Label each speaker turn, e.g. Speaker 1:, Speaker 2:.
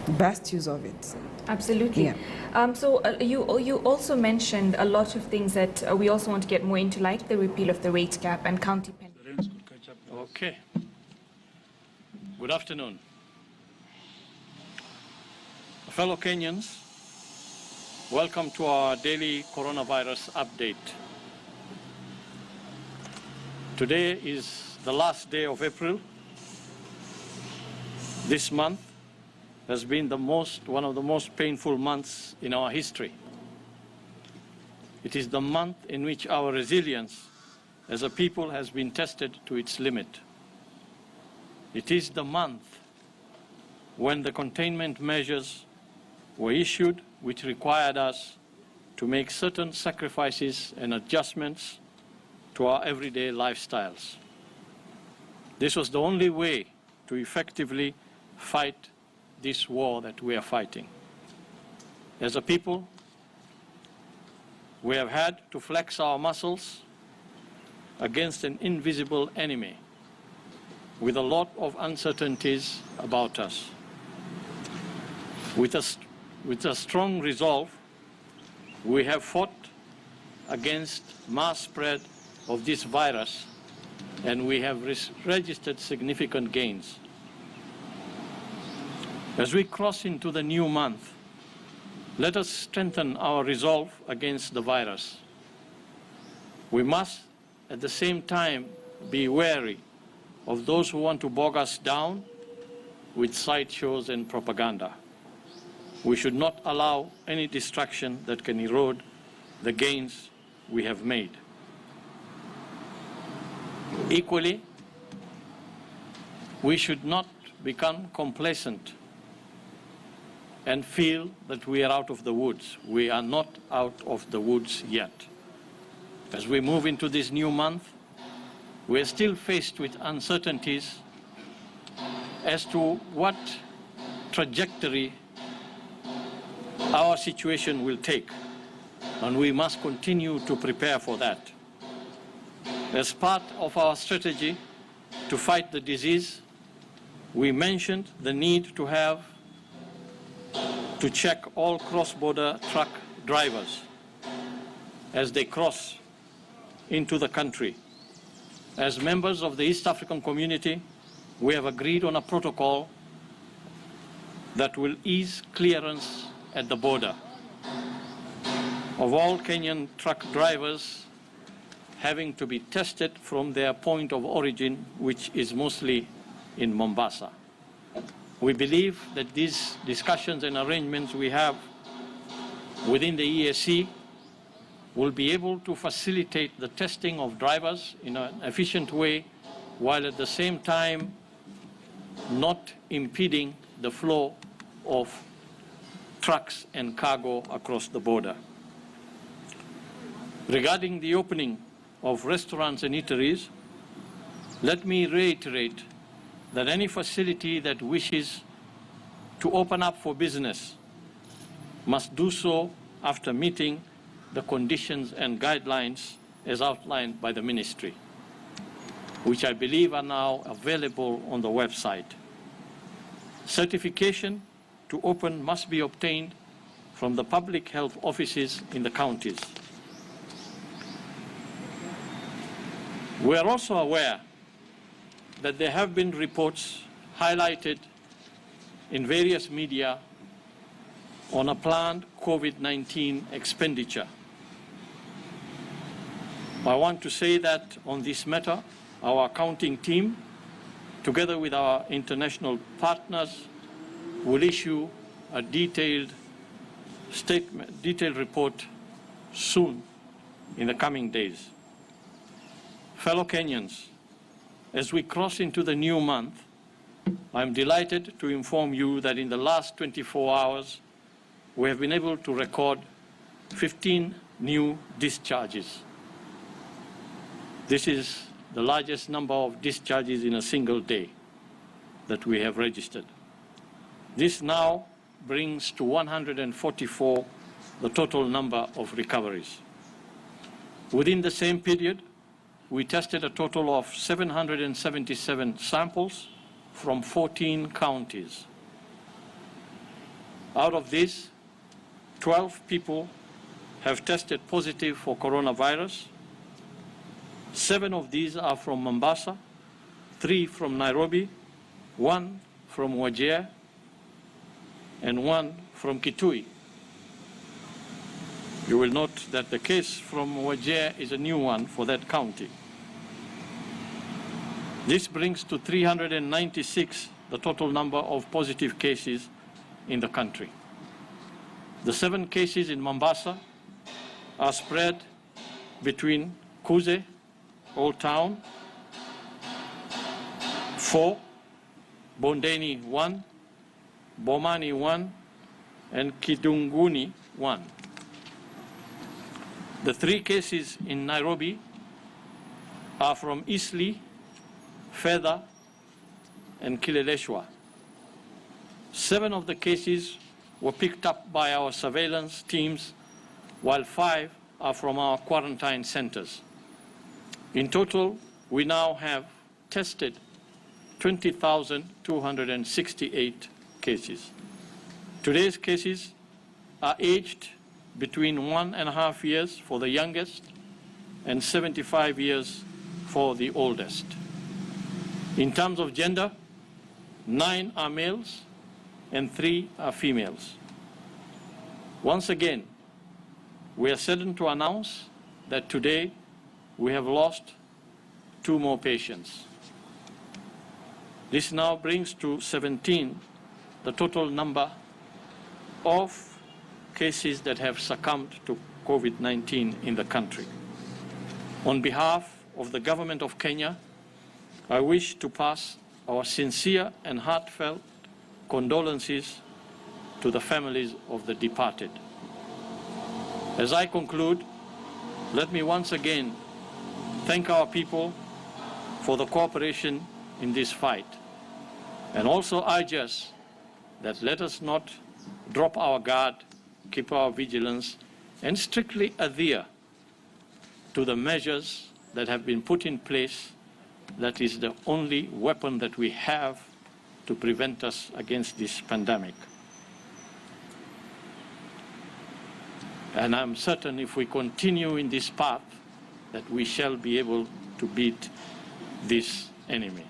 Speaker 1: best use of it.
Speaker 2: Absolutely.
Speaker 1: Yeah.
Speaker 2: You also mentioned a lot of things that we also want to get more into, like the repeal of the rate cap and county pension.
Speaker 3: Okay. Good afternoon. Fellow Kenyans, welcome to our daily coronavirus update. Today is the last day of April. This month has been one of the most painful months in our history. It is the month in which our resilience as a people has been tested to its limit. It is the month when the containment measures were issued, which required us to make certain sacrifices and adjustments to our everyday lifestyles. This was the only way to effectively fight this war that we are fighting. As a people, we have had to flex our muscles against an invisible enemy with a lot of uncertainties about us. With a strong resolve, we have fought against mass spread of this virus, and we have registered significant gains. As we cross into the new month, let us strengthen our resolve against the virus. We must, at the same time, be wary of those who want to bog us down with sideshows and propaganda. We should not allow any distraction that can erode the gains we have made. Equally, we should not become complacent and feel that we are out of the woods. We are not out of the woods yet. As we move into this new month, we are still faced with uncertainties as to what trajectory our situation will take, and we must continue to prepare for that. As part of our strategy to fight the disease, we mentioned the need to check all cross-border truck drivers as they cross into the country. As members of the East African community, we have agreed on a protocol that will ease clearance at the border of all Kenyan truck drivers having to be tested from their point of origin, which is mostly in Mombasa. We believe that these discussions and arrangements we have within the EAC will be able to facilitate the testing of drivers in an efficient way, while at the same time not impeding the flow of trucks and cargo across the border. Regarding the opening of restaurants and eateries, let me reiterate that any facility that wishes to open up for business must do so after meeting the conditions and guidelines as outlined by the ministry, which I believe are now available on the website. Certification to open must be obtained from the public health offices in the counties. We are also aware that there have been reports highlighted in various media on a planned COVID-19 expenditure. I want to say that on this matter, our accounting team, together with our international partners, will issue a detailed report soon in the coming days. Fellow Kenyans, as we cross into the new month, I'm delighted to inform you that in the last 24 hours, we have been able to record 15 new discharges. This is the largest number of discharges in a single day that we have registered. This now brings to 144 the total number of recoveries. Within the same period, we tested a total of 777 samples from 14 counties. Out of these, 12 people have tested positive for coronavirus. 7 of these are from Mombasa, 3 from Nairobi, 1 from Wajir, and 1 from Kitui. You will note that the case from Wajir is a new one for that county. This brings to 396 the total number of positive cases in the country. The 7 cases in Mombasa are spread between Kuze, Old Town, 4, Bondeni 1, Bomani 1, and Kidunguni 1. The 3 cases in Nairobi are from Eastleigh, Feather, and Kileleshwa. 7 of the cases were picked up by our surveillance teams, while 5 are from our quarantine centers. In total, we now have tested 20,268 cases. Today's cases are aged between 1.5 years for the youngest and 75 years for the oldest. In terms of gender, 9 are males and 3 are females. Once again, we are saddened to announce that today we have lost 2 more patients. This now brings to 17 the total number of cases that have succumbed to COVID-19 in the country. On behalf of the government of Kenya, I wish to pass our sincere and heartfelt condolences to the families of the departed. As I conclude, let me once again thank our people for the cooperation in this fight, and also urge us that let us not drop our guard, keep our vigilance, and strictly adhere to the measures that have been put in place. That is the only weapon that we have to prevent us against this pandemic. And I'm certain if we continue in this path that we shall be able to beat this enemy.